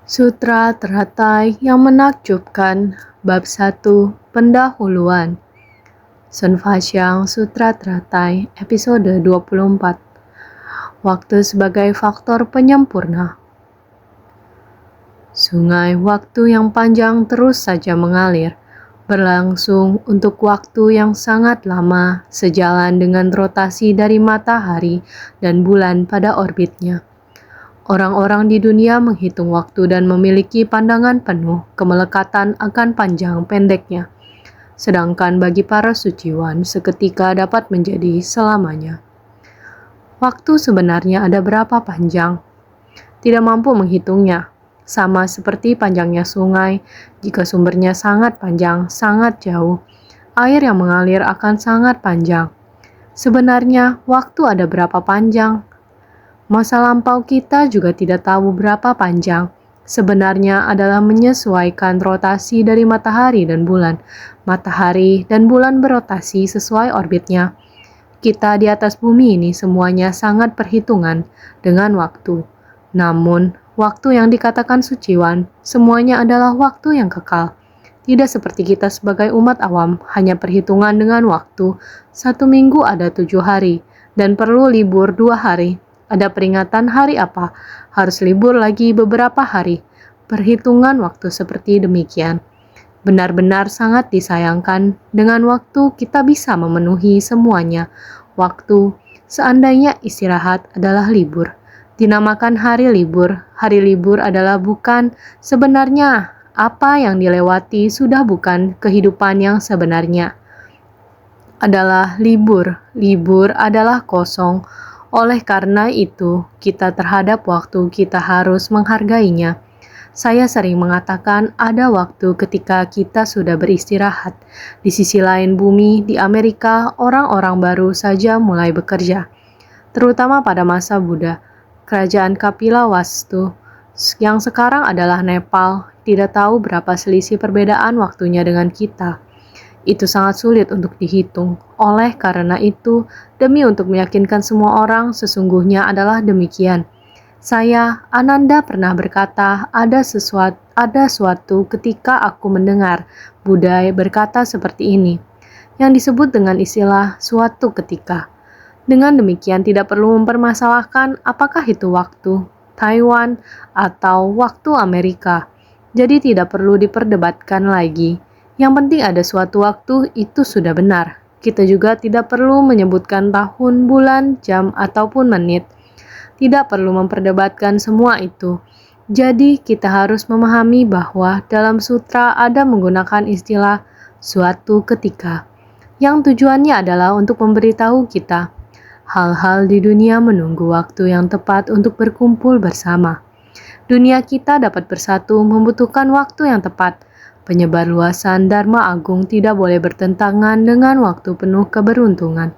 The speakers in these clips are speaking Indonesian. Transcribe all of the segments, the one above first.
Sutra teratai yang menakjubkan. Bab 1 Pendahuluan. Sun Faxiang Sutra Teratai episode 24. Waktu sebagai faktor penyempurna. Sungai waktu yang panjang terus saja mengalir, berlangsung untuk waktu yang sangat lama, sejalan dengan rotasi dari matahari dan bulan pada orbitnya. Orang-orang di dunia menghitung waktu dan memiliki pandangan penuh kemelekatan akan panjang pendeknya. Sedangkan bagi para suciwan, seketika dapat menjadi selamanya. Waktu sebenarnya ada berapa panjang? Tidak mampu menghitungnya. Sama seperti panjangnya sungai, jika sumbernya sangat panjang, sangat jauh, air yang mengalir akan sangat panjang. Sebenarnya, waktu ada berapa panjang? Masa lampau kita juga tidak tahu berapa panjang. Sebenarnya adalah menyesuaikan rotasi dari matahari dan bulan. Matahari dan bulan berotasi sesuai orbitnya. Kita di atas bumi ini semuanya sangat perhitungan dengan waktu. Namun, waktu yang dikatakan suciwan, semuanya adalah waktu yang kekal. Tidak seperti kita sebagai umat awam, hanya perhitungan dengan waktu. 1 minggu ada 7 hari, dan perlu libur 2 hari. Ada peringatan hari apa, harus libur lagi beberapa hari. Perhitungan waktu seperti demikian. Benar-benar sangat disayangkan, dengan waktu kita bisa memenuhi semuanya. Waktu, seandainya istirahat adalah libur. Dinamakan hari libur adalah bukan sebenarnya apa yang dilewati sudah bukan kehidupan yang sebenarnya. Adalah libur adalah kosong. Oleh karena itu, kita terhadap waktu kita harus menghargainya. Saya sering mengatakan ada waktu ketika kita sudah beristirahat. Di sisi lain bumi, di Amerika, orang-orang baru saja mulai bekerja. Terutama pada masa Buddha, kerajaan Kapila Wastu, yang sekarang adalah Nepal, tidak tahu berapa selisih perbedaan waktunya dengan kita. Itu sangat sulit untuk dihitung. Oleh karena itu, demi untuk meyakinkan semua orang, sesungguhnya adalah demikian. Saya, Ananda, pernah berkata, ada suatu ketika aku mendengar Buddha berkata seperti ini, yang disebut dengan istilah suatu ketika. Dengan demikian tidak perlu mempermasalahkan apakah itu waktu Taiwan atau waktu Amerika. Jadi tidak perlu diperdebatkan lagi. Yang penting ada suatu waktu, itu sudah benar. Kita juga tidak perlu menyebutkan tahun, bulan, jam, ataupun menit. Tidak perlu memperdebatkan semua itu. Jadi kita harus memahami bahwa dalam sutra ada menggunakan istilah suatu ketika, yang tujuannya adalah untuk memberitahu kita hal-hal di dunia menunggu waktu yang tepat untuk berkumpul bersama. Dunia kita dapat bersatu membutuhkan waktu yang tepat. Penyebarluasan Dharma Agung tidak boleh bertentangan dengan waktu penuh keberuntungan.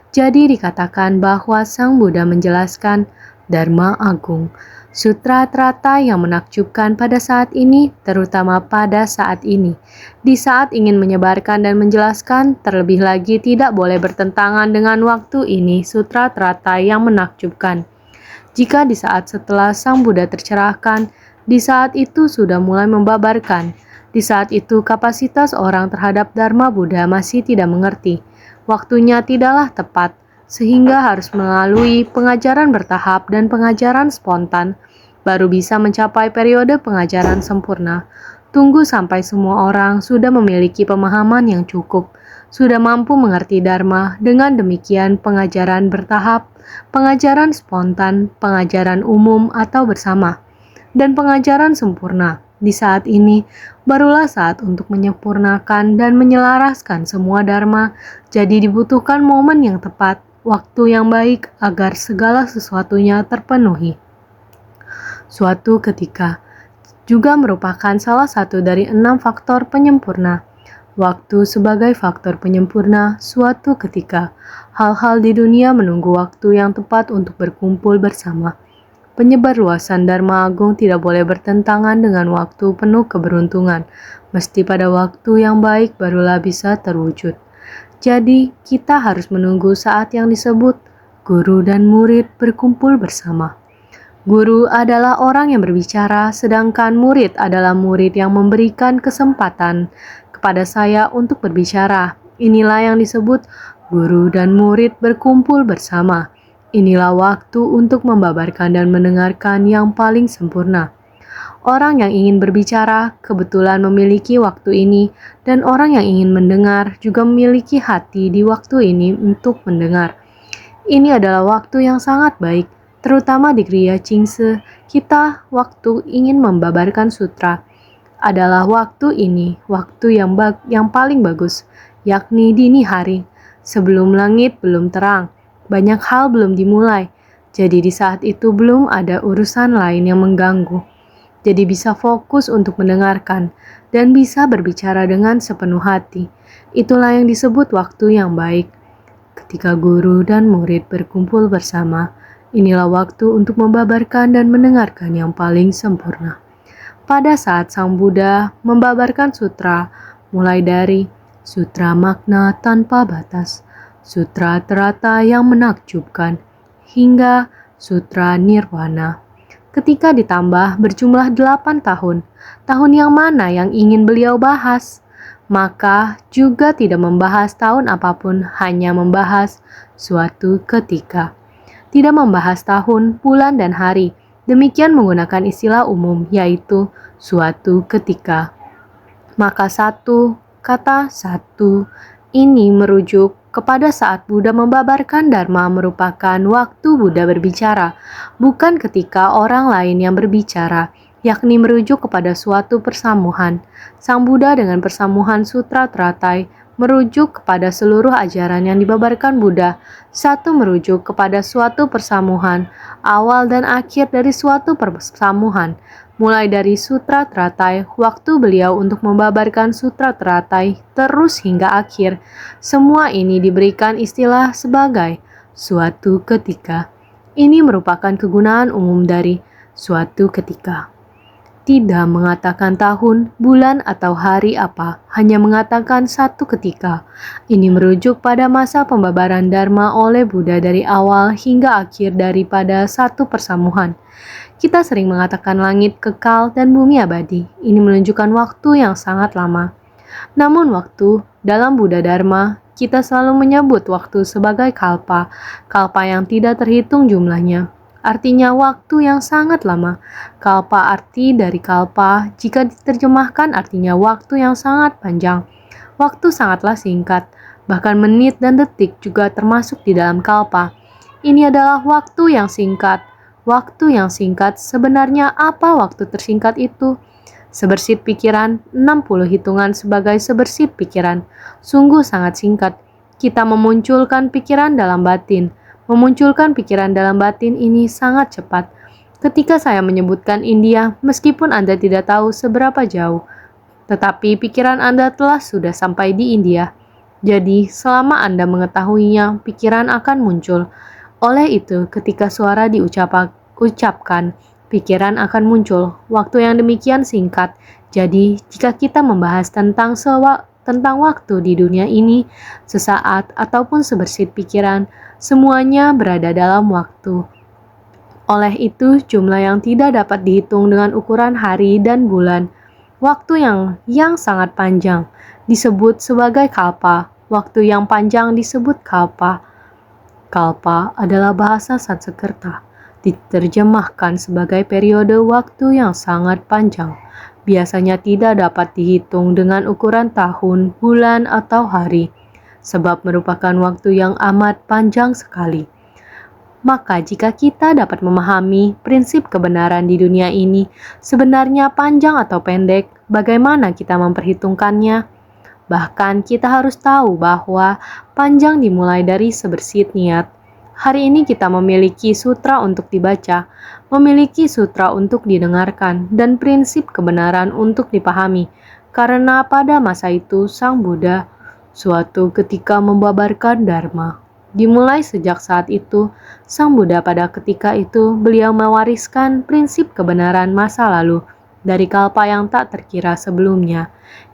Jadi dikatakan bahwa Sang Buddha menjelaskan Dharma Agung, sutra teratai yang menakjubkan pada saat ini, terutama pada saat ini. Di saat ingin menyebarkan dan menjelaskan, terlebih lagi tidak boleh bertentangan dengan waktu ini, sutra teratai yang menakjubkan. Jika di saat setelah Sang Buddha tercerahkan, di saat itu sudah mulai membabarkan. Di saat itu kapasitas orang terhadap Dharma Buddha masih tidak mengerti. Waktunya tidaklah tepat, sehingga harus melalui pengajaran bertahap dan pengajaran spontan, baru bisa mencapai periode pengajaran sempurna. Tunggu sampai semua orang sudah memiliki pemahaman yang cukup, sudah mampu mengerti Dharma. Dengan demikian pengajaran bertahap, pengajaran spontan, pengajaran umum atau bersama, dan pengajaran sempurna. Di saat ini, barulah saat untuk menyempurnakan dan menyelaraskan semua dharma, jadi dibutuhkan momen yang tepat, waktu yang baik agar segala sesuatunya terpenuhi. Suatu ketika juga merupakan salah satu dari 6 faktor penyempurna. Waktu sebagai faktor penyempurna suatu ketika. Hal-hal di dunia menunggu waktu yang tepat untuk berkumpul bersama. Penyebarluasan Dharma Agung tidak boleh bertentangan dengan waktu penuh keberuntungan. Mesti pada waktu yang baik barulah bisa terwujud. Jadi, kita harus menunggu saat yang disebut guru dan murid berkumpul bersama. Guru adalah orang yang berbicara, sedangkan murid adalah murid yang memberikan kesempatan kepada saya untuk berbicara. Inilah yang disebut guru dan murid berkumpul bersama. Inilah waktu untuk membabarkan dan mendengarkan yang paling sempurna. Orang yang ingin berbicara kebetulan memiliki waktu ini, dan orang yang ingin mendengar juga memiliki hati di waktu ini untuk mendengar. Ini adalah waktu yang sangat baik, terutama di Kriya Chingse. Kita waktu ingin membabarkan sutra adalah waktu ini, waktu yang paling bagus, yakni dini hari, sebelum langit belum terang, banyak hal belum dimulai. Jadi di saat itu belum ada urusan lain yang mengganggu. Jadi bisa fokus untuk mendengarkan dan bisa berbicara dengan sepenuh hati. Itulah yang disebut waktu yang baik. Ketika guru dan murid berkumpul bersama, inilah waktu untuk membabarkan dan mendengarkan yang paling sempurna. Pada saat Sang Buddha membabarkan sutra, mulai dari sutra makna tanpa batas, sutra terata yang menakjubkan, hingga sutra nirwana. Ketika ditambah berjumlah 8 tahun, tahun yang mana yang ingin beliau bahas? Maka juga tidak membahas tahun apapun, hanya membahas suatu ketika. Tidak membahas tahun, bulan, dan hari. Demikian menggunakan istilah umum, yaitu suatu ketika. Maka kata satu ini merujuk kepada saat Buddha membabarkan Dharma merupakan waktu Buddha berbicara, bukan ketika orang lain yang berbicara, yakni merujuk kepada suatu persamuhan. Sang Buddha dengan persamuhan Sutra Teratai merujuk kepada seluruh ajaran yang dibabarkan Buddha. Satu merujuk kepada suatu persamuhan, awal dan akhir dari suatu persamuhan. Mulai dari Sutra Teratai, waktu beliau untuk membabarkan Sutra Teratai, terus hingga akhir. Semua ini diberikan istilah sebagai suatu ketika. Ini merupakan kegunaan umum dari suatu ketika. Tidak mengatakan tahun, bulan, atau hari apa, hanya mengatakan satu ketika. Ini merujuk pada masa pembabaran Dharma oleh Buddha dari awal hingga akhir daripada satu persamuhan. Kita sering mengatakan langit kekal dan bumi abadi. Ini menunjukkan waktu yang sangat lama. Namun waktu dalam Buddha Dharma, kita selalu menyebut waktu sebagai kalpa, kalpa yang tidak terhitung jumlahnya. Artinya waktu yang sangat lama. Kalpa arti dari kalpa, jika diterjemahkan artinya waktu yang sangat panjang. Waktu sangatlah singkat, bahkan menit dan detik juga termasuk di dalam kalpa. Ini adalah waktu yang singkat. Waktu yang singkat, sebenarnya apa waktu tersingkat itu? Sebersit pikiran, 60 hitungan sebagai sebersit pikiran. Sungguh sangat singkat. Kita memunculkan pikiran dalam batin. Memunculkan pikiran dalam batin ini sangat cepat. Ketika saya menyebutkan India, meskipun Anda tidak tahu seberapa jauh, tetapi pikiran Anda telah sudah sampai di India. Jadi, selama Anda mengetahuinya, pikiran akan muncul. Oleh itu, ketika suara diucapkan, pikiran akan muncul. Waktu yang demikian singkat. Jadi, jika kita membahas tentang waktu di dunia ini, sesaat ataupun sebersit pikiran, semuanya berada dalam waktu. Oleh itu, jumlah yang tidak dapat dihitung dengan ukuran hari dan bulan. Waktu yang sangat panjang disebut sebagai kalpa. Waktu yang panjang disebut kalpa. Kalpa adalah bahasa Sanskerta, diterjemahkan sebagai periode waktu yang sangat panjang. Biasanya tidak dapat dihitung dengan ukuran tahun, bulan, atau hari, sebab merupakan waktu yang amat panjang sekali. Maka jika kita dapat memahami prinsip kebenaran di dunia ini, sebenarnya panjang atau pendek, bagaimana kita memperhitungkannya? Bahkan kita harus tahu bahwa panjang dimulai dari sebersit niat. Hari ini kita memiliki sutra untuk dibaca, memiliki sutra untuk didengarkan, dan prinsip kebenaran untuk dipahami. Karena pada masa itu Sang Buddha suatu ketika membabarkan Dharma. Dimulai sejak saat itu, Sang Buddha pada ketika itu beliau mewariskan prinsip kebenaran masa lalu dari kalpa yang tak terkira sebelumnya.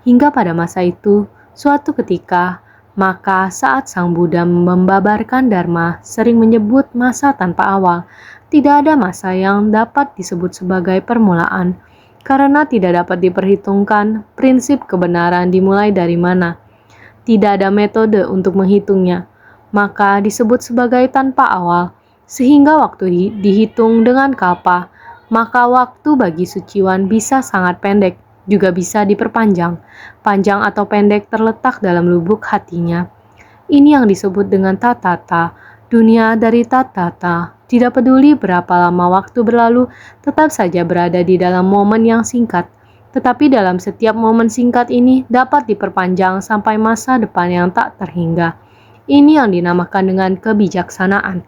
Hingga pada masa itu, suatu ketika, maka saat Sang Buddha membabarkan Dharma sering menyebut masa tanpa awal, Tidak ada masa yang dapat disebut sebagai permulaan, karena tidak dapat diperhitungkan prinsip kebenaran dimulai dari mana. Tidak ada metode untuk menghitungnya, maka disebut sebagai tanpa awal, sehingga waktu dihitung dengan kappa, maka waktu bagi suciwan bisa sangat pendek, juga bisa diperpanjang. Panjang atau pendek terletak dalam lubuk hatinya. Ini yang disebut dengan tatata, dunia dari tatata. Tidak peduli berapa lama waktu berlalu, tetap saja berada di dalam momen yang singkat. Tetapi dalam setiap momen singkat ini dapat diperpanjang sampai masa depan yang tak terhingga. Ini yang dinamakan dengan kebijaksanaan.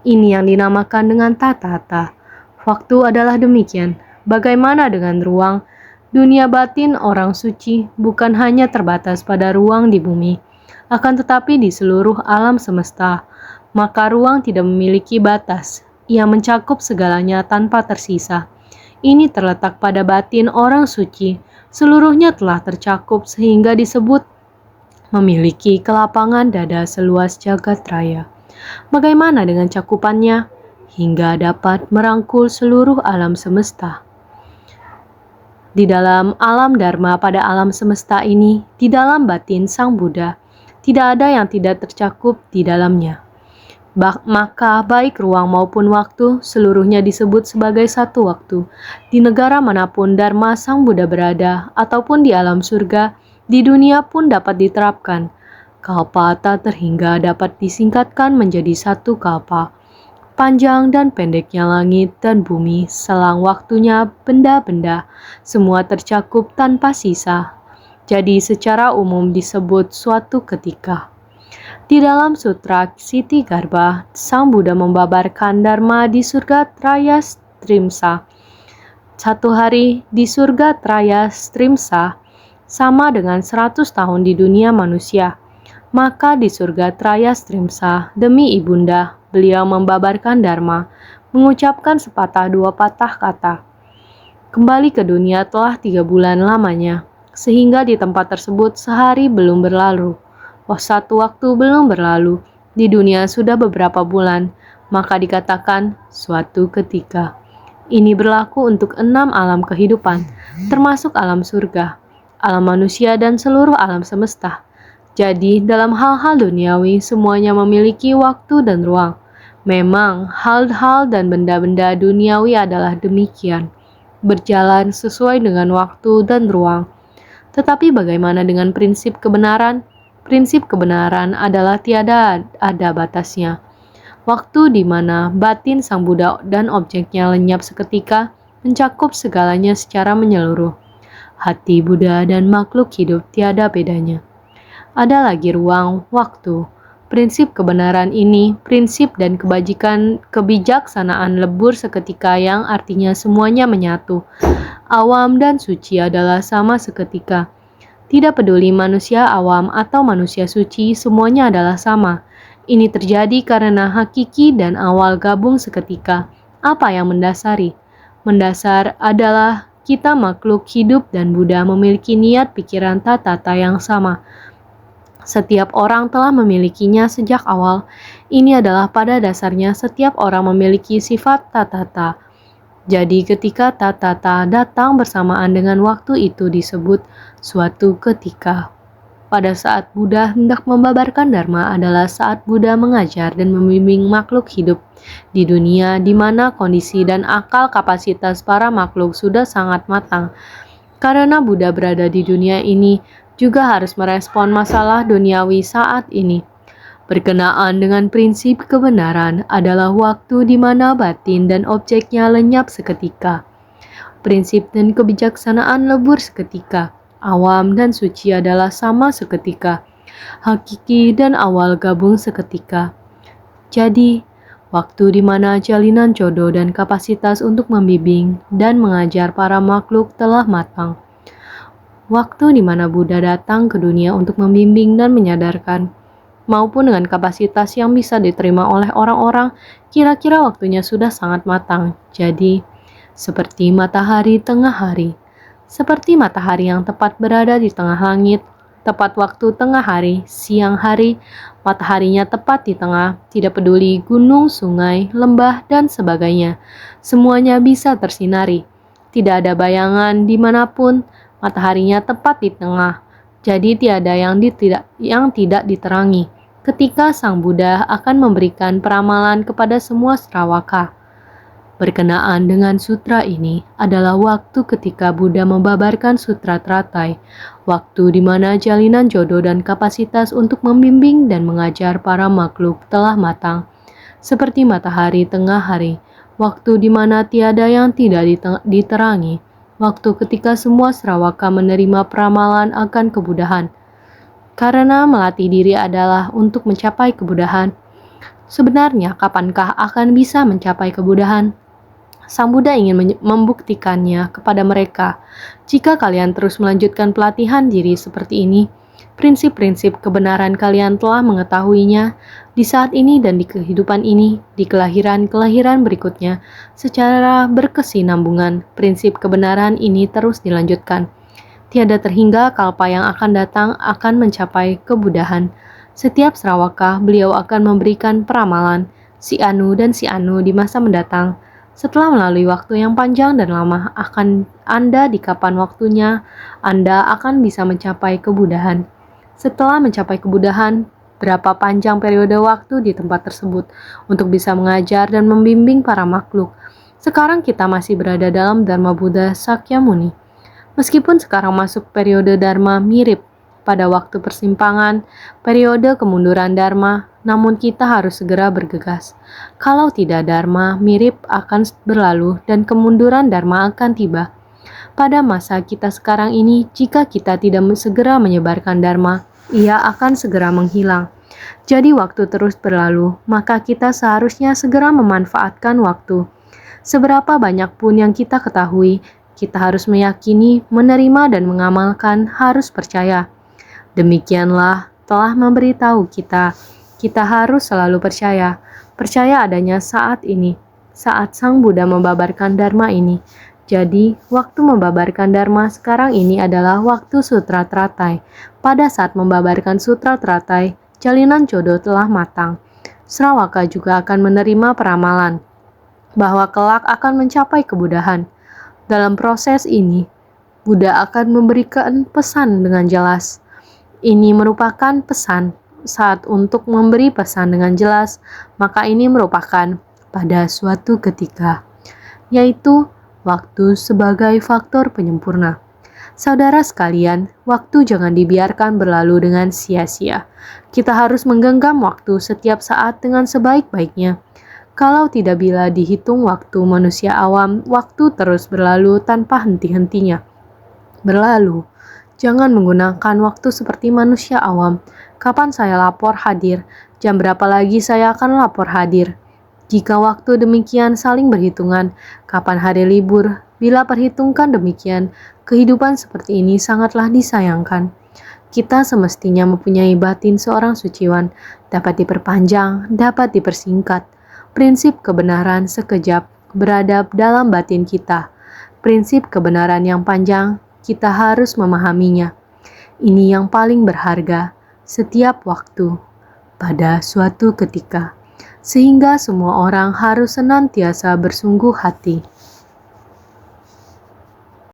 Ini yang dinamakan dengan tatata. Waktu adalah demikian. Bagaimana dengan ruang? Dunia batin orang suci bukan hanya terbatas pada ruang di bumi, akan tetapi di seluruh alam semesta. Maka ruang tidak memiliki batas. Ia mencakup segalanya tanpa tersisa. Ini terletak pada batin orang suci. Seluruhnya telah tercakup sehingga disebut memiliki kelapangan dada seluas jagat raya. Bagaimana dengan cakupannya? Hingga dapat merangkul seluruh alam semesta. Di dalam alam dharma pada alam semesta ini, di dalam batin Sang Buddha, tidak ada yang tidak tercakup di dalamnya. Maka baik ruang maupun waktu, seluruhnya disebut sebagai satu waktu. Di negara manapun Dharma Sang Buddha berada, ataupun di alam surga, di dunia pun dapat diterapkan. Kalpa tak terhingga dapat disingkatkan menjadi satu kalpa. Panjang dan pendeknya langit dan bumi, selang waktunya benda-benda, semua tercakup tanpa sisa. Jadi secara umum disebut suatu ketika. Di dalam Sutra Siti Garbha, Sang Buddha membabarkan Dharma di surga Traya Strimsa. Satu hari di surga Traya Strimsa sama dengan 100 tahun di dunia manusia. Maka di surga Traya Strimsa, demi ibunda, beliau membabarkan Dharma, mengucapkan sepatah dua patah kata. Kembali ke dunia telah 3 bulan lamanya, sehingga di tempat tersebut sehari belum berlalu. Satu waktu belum berlalu, di dunia sudah beberapa bulan, maka dikatakan suatu ketika. Ini berlaku untuk 6 alam kehidupan, termasuk alam surga, alam manusia dan seluruh alam semesta. Jadi dalam hal-hal duniawi semuanya memiliki waktu dan ruang. Memang hal-hal dan benda-benda duniawi adalah demikian, berjalan sesuai dengan waktu dan ruang. Tetapi bagaimana dengan prinsip kebenaran? Prinsip kebenaran adalah tiada ada batasnya. Waktu di mana batin Sang Buddha dan objeknya lenyap seketika, mencakup segalanya secara menyeluruh. Hati Buddha dan makhluk hidup tiada bedanya. Ada lagi ruang, waktu. Prinsip kebenaran ini, prinsip dan kebijaksanaan lebur seketika yang artinya semuanya menyatu. Awam dan suci adalah sama seketika. Tidak peduli manusia awam atau manusia suci, semuanya adalah sama. Ini terjadi karena hakiki dan awal gabung seketika. Apa yang mendasari? Mendasar adalah kita makhluk hidup dan Buddha memiliki niat pikiran tatata yang sama. Setiap orang telah memilikinya sejak awal. Ini adalah pada dasarnya setiap orang memiliki sifat tatata. Jadi ketika tatata datang bersamaan dengan waktu itu disebut suatu ketika. Pada saat Buddha hendak membabarkan Dharma adalah saat Buddha mengajar dan membimbing makhluk hidup di dunia di mana kondisi dan akal kapasitas para makhluk sudah sangat matang. Karena Buddha berada di dunia ini, juga harus merespon masalah duniawi saat ini. Berkenaan dengan prinsip kebenaran adalah waktu di mana batin dan objeknya lenyap seketika. Prinsip dan kebijaksanaan lebur seketika. Awam dan suci adalah sama seketika. Hakiki dan awal gabung seketika. Jadi, waktu di mana jalinan jodoh dan kapasitas untuk membimbing dan mengajar para makhluk telah matang. Waktu di mana Buddha datang ke dunia untuk membimbing dan menyadarkan, maupun dengan kapasitas yang bisa diterima oleh orang-orang, kira-kira waktunya sudah sangat matang. Jadi, seperti matahari tengah hari, seperti matahari yang tepat berada di tengah langit, tepat waktu tengah hari, siang hari, mataharinya tepat di tengah, tidak peduli gunung, sungai, lembah, dan sebagainya. Semuanya bisa tersinari. Tidak ada bayangan dimanapun, mataharinya tepat di tengah. Jadi tiada yang tidak diterangi. Ketika Sang Buddha akan memberikan peramalan kepada semua Sravaka. Berkenaan dengan sutra ini adalah waktu ketika Buddha membabarkan sutra teratai, waktu di mana jalinan jodoh dan kapasitas untuk membimbing dan mengajar para makhluk telah matang, seperti matahari tengah hari, waktu di mana tiada yang tidak diterangi, waktu ketika semua Sravaka menerima peramalan akan kebudahan. Karena melatih diri adalah untuk mencapai kebudahan. Sebenarnya, kapankah akan bisa mencapai kebudahan? Sang Buddha ingin membuktikannya kepada mereka. Jika kalian terus melanjutkan pelatihan diri seperti ini, prinsip-prinsip kebenaran kalian telah mengetahuinya di saat ini dan di kehidupan ini, di kelahiran-kelahiran berikutnya, secara berkesinambungan. Prinsip kebenaran ini terus dilanjutkan. Tiada terhingga kalpa yang akan datang akan mencapai kebudahan. Setiap Sravaka, beliau akan memberikan peramalan, si Anu dan si Anu di masa mendatang. Setelah melalui waktu yang panjang dan lama, akan Anda di kapan waktunya, Anda akan bisa mencapai kebudahan. Setelah mencapai kebudahan, berapa panjang periode waktu di tempat tersebut untuk bisa mengajar dan membimbing para makhluk. Sekarang kita masih berada dalam Dharma Buddha Sakyamuni. Meskipun sekarang masuk periode Dharma mirip pada waktu persimpangan, periode kemunduran Dharma, namun kita harus segera bergegas. Kalau tidak, Dharma mirip akan berlalu dan kemunduran Dharma akan tiba. Pada masa kita sekarang ini, jika kita tidak segera menyebarkan Dharma, ia akan segera menghilang. Jadi waktu terus berlalu, maka kita seharusnya segera memanfaatkan waktu. Seberapa banyak pun yang kita ketahui, kita harus meyakini, menerima dan mengamalkan, harus percaya. Demikianlah telah memberitahu kita harus selalu percaya adanya saat ini, saat Sang Buddha membabarkan Dharma ini. Jadi, waktu membabarkan Dharma sekarang ini adalah waktu sutra teratai. Pada saat membabarkan sutra teratai, jalinan jodoh telah matang. Sravaka juga akan menerima peramalan bahwa kelak akan mencapai kebudahan. Dalam proses ini, Buddha akan memberikan pesan dengan jelas. Ini merupakan pesan. Saat untuk memberi pesan dengan jelas, maka ini merupakan pada suatu ketika, yaitu waktu sebagai faktor penyempurna. Saudara sekalian, waktu jangan dibiarkan berlalu dengan sia-sia. Kita harus menggenggam waktu setiap saat dengan sebaik-baiknya. Kalau tidak, bila dihitung waktu manusia awam, waktu terus berlalu tanpa henti-hentinya. Berlalu. Jangan menggunakan waktu seperti manusia awam. Kapan saya lapor hadir? Jam berapa lagi saya akan lapor hadir? Jika waktu demikian saling berhitungan, kapan hari libur? Bila perhitungkan demikian, kehidupan seperti ini sangatlah disayangkan. Kita semestinya mempunyai batin seorang suciwan, dapat diperpanjang, dapat dipersingkat. Prinsip kebenaran sekejap beradab dalam batin kita. Prinsip kebenaran yang panjang, kita harus memahaminya. Ini yang paling berharga setiap waktu pada suatu ketika, sehingga semua orang harus senantiasa bersungguh hati.